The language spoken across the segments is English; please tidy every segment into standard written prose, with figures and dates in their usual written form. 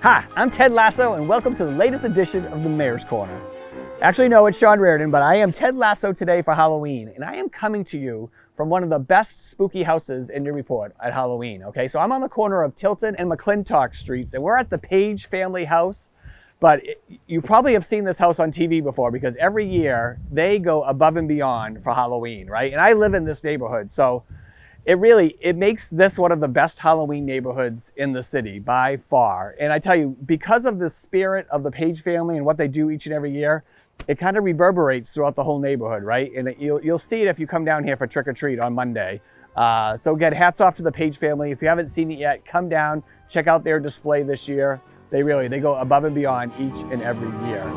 Hi, I'm Ted Lasso, and welcome to the latest edition of the Mayor's Corner. Actually, no, it's Sean Reardon, but I am Ted Lasso today for Halloween, and I am coming to you from one of the best spooky houses in Newburyport at Halloween, okay? So I'm on the corner of Tilton and McClintock Streets, and we're at the Page family house, but you probably have seen this house on TV before because every year they go above and beyond for Halloween, right? And I live in this neighborhood, so it makes this one of the best Halloween neighborhoods in the city by far. And I tell you, because of the spirit of the Page family and what they do each and every year, it kind of reverberates throughout the whole neighborhood, right? And you'll see it if you come down here for trick or treat on Monday. So again, hats off to the Page family. If you haven't seen it yet, come down, check out their display this year. They go above and beyond each and every year.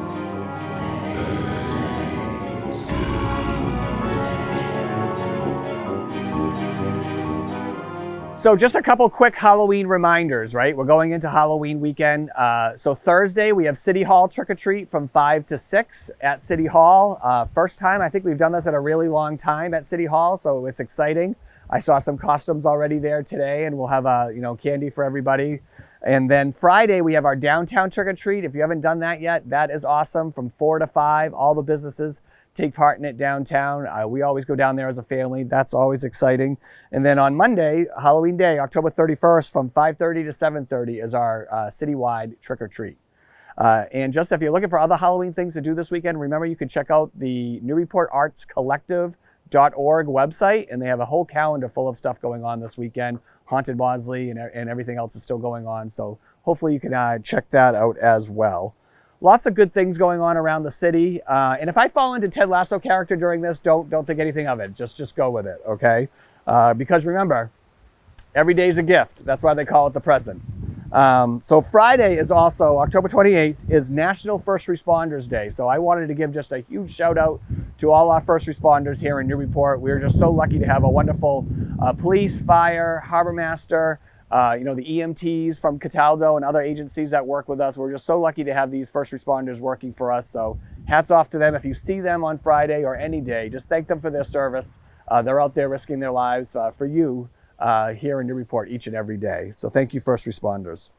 So just a couple quick Halloween reminders, right? We're going into Halloween weekend. So Thursday, we have City Hall trick-or-treat from 5 to 6 at City Hall. First time, I think we've done this at a really long time at City Hall, so it's exciting. I saw some costumes already there today, and we'll have candy for everybody. And then Friday, we have our downtown trick-or-treat. If you haven't done that yet, that is awesome. From 4 to 5, all the businesses take part in it downtown. We always go down there as a family. That's always exciting. And then on Monday, Halloween Day, October 31st, from 5:30 to 7:30 is our citywide trick-or-treat. And just if you're looking for other Halloween things to do this weekend, remember you can check out the NewburyportArtsCollective.org website, and they have a whole calendar full of stuff going on this weekend. Haunted Bosley and everything else is still going on. So hopefully you can check that out as well. Lots of good things going on around the city. And if I fall into Ted Lasso character during this, don't think anything of it. Just go with it, okay? Because remember, every day is a gift. That's why they call it the present. So Friday is also, October 28th, is National First Responders Day. So I wanted to give just a huge shout out to all our first responders here in Newburyport. We're just so lucky to have a wonderful police, fire, harbor master, the EMTs from Cataldo and other agencies that work with us. We're just so lucky to have these first responders working for us. So hats off to them. If you see them on Friday or any day, just thank them for their service. They're out there risking their lives for you here in Newburyport each and every day. So thank you, first responders.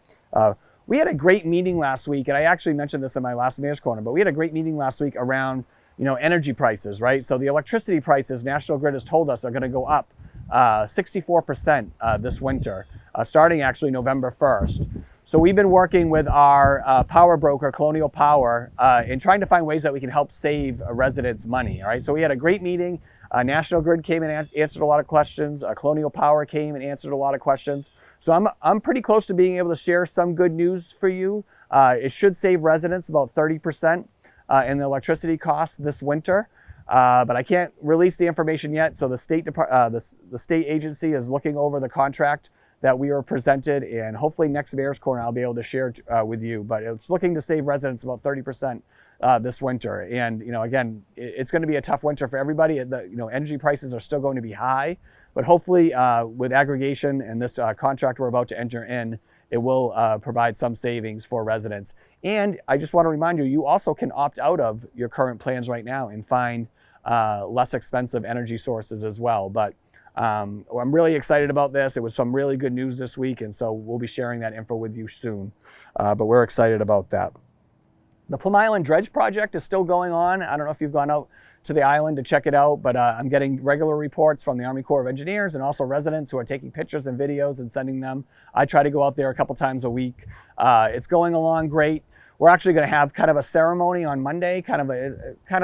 We had a great meeting last week, and I actually mentioned this in my last Mayor's Corner, but we had a great meeting last week around energy prices, right? So the electricity prices, National Grid has told us, are going to go up 64% this winter, starting actually November 1st. So we've been working with our power broker, Colonial Power, in trying to find ways that we can help save residents money, all right? So we had a great meeting. National Grid came and answered a lot of questions. Colonial Power came and answered a lot of questions. So I'm pretty close to being able to share some good news for you. It should save residents about 30% in the electricity costs this winter. But I can't release the information yet. So the state agency is looking over the contract that we were presented, and hopefully next Mayor's Corner I'll be able to share with you. But it's looking to save residents about 30% this winter. And again, it's going to be a tough winter for everybody. Energy prices are still going to be high, but hopefully with aggregation and this contract we're about to enter in, it will provide some savings for residents. And I just want to remind you, you also can opt out of your current plans right now and find less expensive energy sources as well. But I'm really excited about this. It was some really good news this week, and so we'll be sharing that info with you soon. But we're excited about that. The Plum Island Dredge project is still going on. I don't know if you've gone out to the island to check it out, but I'm getting regular reports from the Army Corps of Engineers and also residents who are taking pictures and videos and sending them. I try to go out there a couple times a week. It's going along great. We're actually going to have kind of a ceremony on Monday, kind of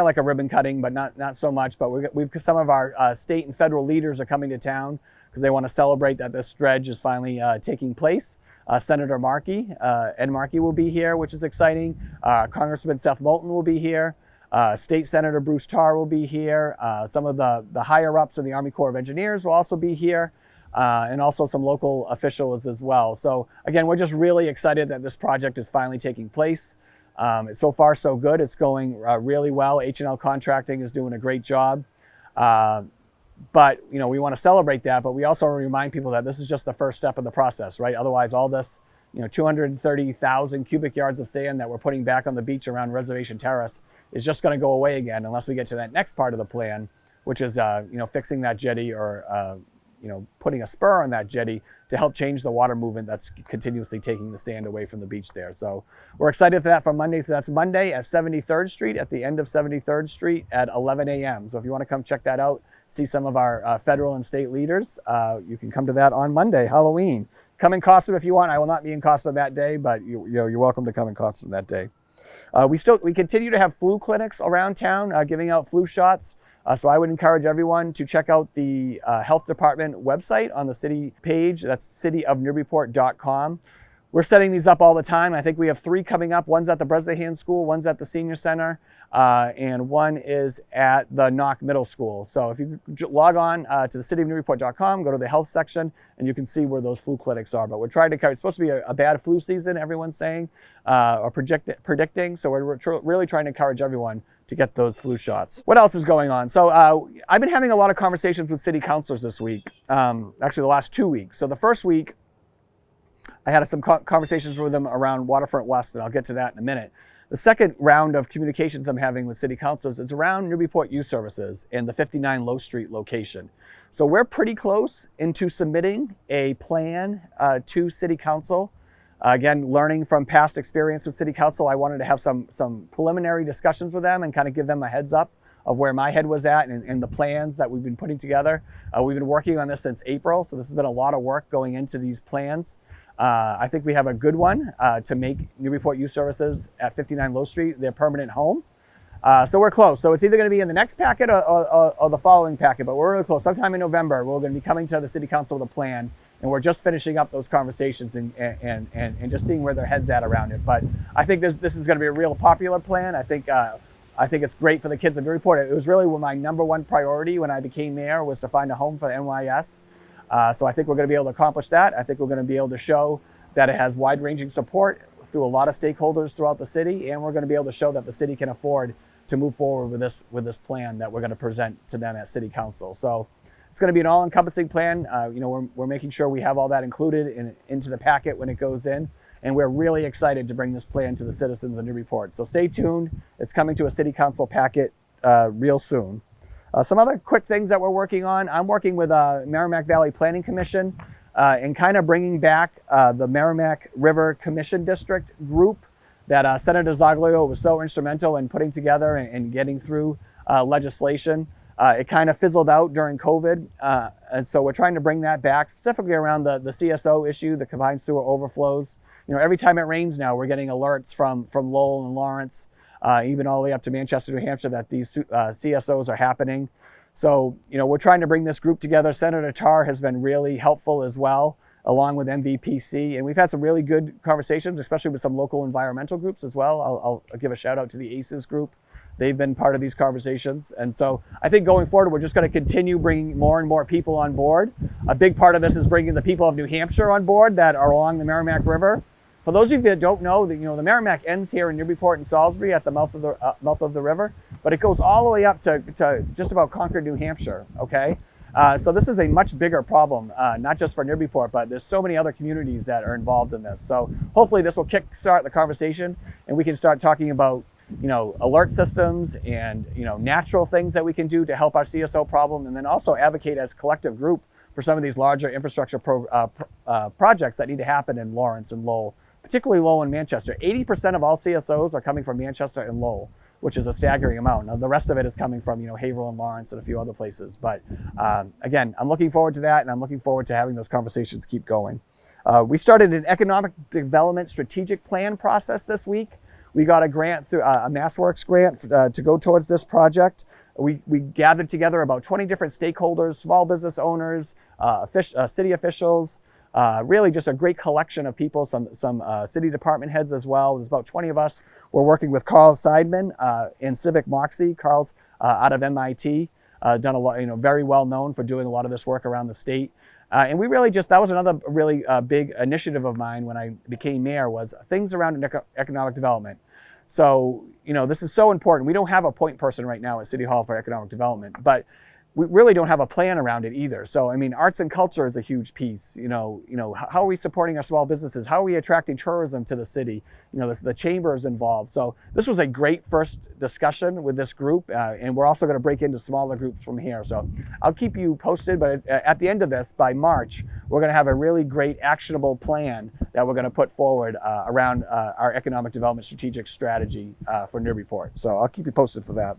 like a ribbon cutting, but not so much. But we've some of our state and federal leaders are coming to town because they want to celebrate that this dredge is finally taking place. Senator Markey, Ed Markey will be here, which is exciting. Congressman Seth Moulton will be here. State Senator Bruce Tarr will be here. Some of the higher ups in the Army Corps of Engineers will also be here. And also some local officials as well. So again, we're just really excited that this project is finally taking place. So far, so good. It's going really well. H&L Contracting is doing a great job. But we want to celebrate that, but we also want to remind people that this is just the first step in the process, right? Otherwise, all this 230,000 cubic yards of sand that we're putting back on the beach around Reservation Terrace is just going to go away again unless we get to that next part of the plan, which is fixing that jetty or putting a spur on that jetty to help change the water movement that's continuously taking the sand away from the beach there. So we're excited for that for Monday. So that's Monday at 73rd Street, at the end of 73rd Street at 11 a.m. So if you want to come check that out, see some of our federal and state leaders, you can come to that on Monday, Halloween. Come in costume if you want. I will not be in costume that day, but you're welcome to come in costume that day. We continue to have flu clinics around town, giving out flu shots. So I would encourage everyone to check out the health department website on the city page. That's cityofnewburyport.com. We're setting these up all the time. I think we have 3 coming up. One's at the Bresnahan School, one's at the Senior Center, and one is at the Knock Middle School. So if you log on to the cityofnewburyport.com, go to the health section, and you can see where those flu clinics are. But we're trying to it's supposed to be a bad flu season, everyone's saying, or predicting. So we're really trying to encourage everyone to get those flu shots. What else is going on? So I've been having a lot of conversations with city councilors this week, actually the last 2 weeks. So the first week, I had some conversations with them around Waterfront West, and I'll get to that in a minute. The second round of communications I'm having with city councilors is around Newburyport Youth Services and the 59 Low Street location. So we're pretty close into submitting a plan to city council. Again, learning from past experience with city council, I wanted to have some preliminary discussions with them and kind of give them a heads up of where my head was at and the plans that we've been putting together. We've been working on this since April, so this has been a lot of work going into these plans. I think we have a good one to make Newburyport Youth Services at 59 Low Street their permanent home. So we're close. So it's either going to be in the next packet or the following packet, but we're really close. Sometime in November, we're going to be coming to the city council with a plan, and we're just finishing up those conversations and just seeing where their head's at around it. But I think this is going to be a real popular plan. I think it's great for the kids in Newburyport. It was really my number one priority when I became mayor, was to find a home for the NYS. So I think we're going to be able to accomplish that. I think we're going to be able to show that it has wide-ranging support through a lot of stakeholders throughout the city, and we're going to be able to show that the city can afford to move forward with this plan that we're going to present to them at City Council. So it's going to be an all-encompassing plan. We're making sure we have all that included into the packet when it goes in, and we're really excited to bring this plan to the citizens of Newburyport. So stay tuned. It's coming to a City Council packet real soon. Some other quick things that we're working on. I'm working with Merrimack Valley Planning Commission and kind of bringing back the Merrimack River Commission District group that Senator Zoglio was so instrumental in putting together and getting through legislation. It kind of fizzled out during COVID, and so we're trying to bring that back, specifically around the CSO issue, the combined sewer overflows. Every time it rains now, we're getting alerts from Lowell and Lawrence, even all the way up to Manchester, New Hampshire, that these CSOs are happening. So, we're trying to bring this group together. Senator Tarr has been really helpful as well, along with MVPC. And we've had some really good conversations, especially with some local environmental groups as well. I'll give a shout out to the ACES group. They've been part of these conversations. And so I think going forward, we're just going to continue bringing more and more people on board. A big part of this is bringing the people of New Hampshire on board that are along the Merrimack River. For those of you that don't know, the Merrimack ends here in Newburyport and Salisbury at the mouth of the river, but it goes all the way up to just about Concord, New Hampshire, okay? So this is a much bigger problem, not just for Newburyport, but there's so many other communities that are involved in this. So hopefully this will kickstart the conversation, and we can start talking about, alert systems and, natural things that we can do to help our CSO problem, and then also advocate as a collective group for some of these larger infrastructure projects that need to happen in Lawrence and Lowell, particularly Lowell and Manchester. 80% of all CSOs are coming from Manchester and Lowell, which is a staggering amount. Now, the rest of it is coming from, Haverhill and Lawrence and a few other places. But again, I'm looking forward to that, and I'm looking forward to having those conversations keep going. We started an economic development strategic plan process this week. We got a grant through a MassWorks grant to go towards this project. We gathered together about 20 different stakeholders, small business owners, city officials, really just a great collection of people, some city department heads as well. There's about 20 of us. We're working with Carl Seidman in Civic Moxie. Carl's out of MIT, done a lot, very well known for doing a lot of this work around the state. And we really that was another really big initiative of mine when I became mayor, was things around economic development. So, this is so important. We don't have a point person right now at City Hall for economic development, but we really don't have a plan around it either. So, I mean, arts and culture is a huge piece. How are we supporting our small businesses? How are we attracting tourism to the city? The chamber is involved. So this was a great first discussion with this group, and we're also going to break into smaller groups from here. So I'll keep you posted, but at the end of this, by March, we're going to have a really great actionable plan that we're going to put forward around our economic development strategic strategy for Newburyport. So I'll keep you posted for that.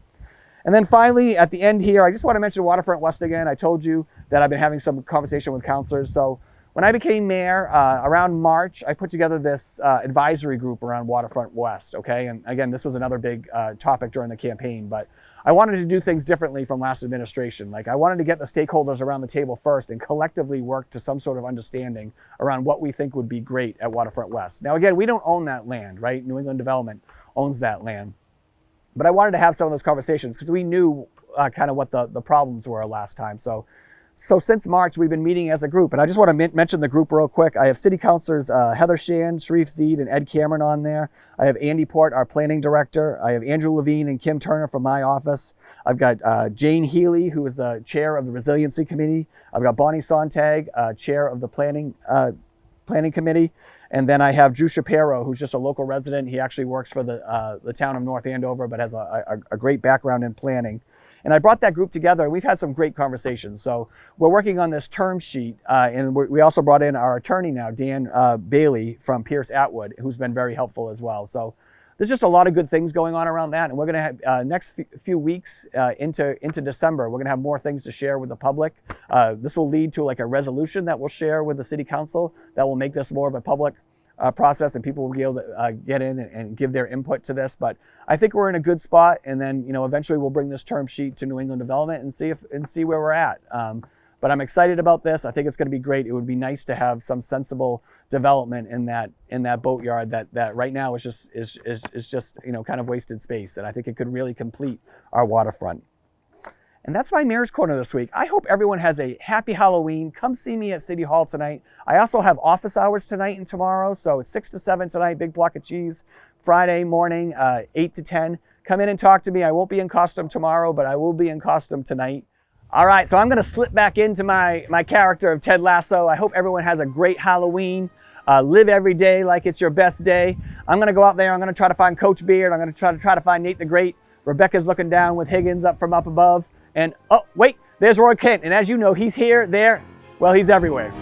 And then finally, at the end here, I just want to mention Waterfront West again. I told you that I've been having some conversation with councilors. So when I became mayor, around March, I put together this advisory group around Waterfront West, okay? And again, this was another big topic during the campaign, but I wanted to do things differently from last administration. Like, I wanted to get the stakeholders around the table first and collectively work to some sort of understanding around what we think would be great at Waterfront West. Now, again, we don't own that land, right? New England Development owns that land. But I wanted to have some of those conversations because we knew kind of what the problems were last time. So since March, we've been meeting as a group. And I just want to mention the group real quick. I have city councilors Heather Shand, Sharif Zeed, and Ed Cameron on there. I have Andy Port, our planning director. I have Andrew Levine and Kim Turner from my office. I've got Jane Healy, who is the chair of the Resiliency Committee. I've got Bonnie Sontag, chair of the planning committee. And then I have Drew Shapiro, who's just a local resident. He actually works for the town of North Andover, but has a great background in planning. And I brought that group together, and we've had some great conversations. So we're working on this term sheet, and we also brought in our attorney now, Dan Bailey from Pierce Atwood, who's been very helpful as well. So there's just a lot of good things going on around that, and we're going to have next few weeks into December, we're going to have more things to share with the public. This will lead to like a resolution that we'll share with the city council that will make this more of a public process, and people will be able to get in and give their input to this. But I think we're in a good spot, and then eventually we'll bring this term sheet to New England Development and see where we're at. But I'm excited about this. I think it's going to be great. It would be nice to have some sensible development in that boatyard that right now is just kind of wasted space. And I think it could really complete our waterfront. And that's my Mayor's Corner this week. I hope everyone has a happy Halloween. Come see me at City Hall tonight. I also have office hours tonight and tomorrow. So it's 6 to 7 tonight, big block of cheese. Friday morning, 8 to 10. Come in and talk to me. I won't be in costume tomorrow, but I will be in costume tonight. All right, so I'm going to slip back into my character of Ted Lasso. I hope everyone has a great Halloween. Live every day like it's your best day. I'm going to go out there. I'm going to try to find Coach Beard. I'm going to try to find Nate the Great. Rebecca's looking down with Higgins up from up above. And, oh, wait, there's Roy Kent. And as you know, he's here, there, well, he's everywhere.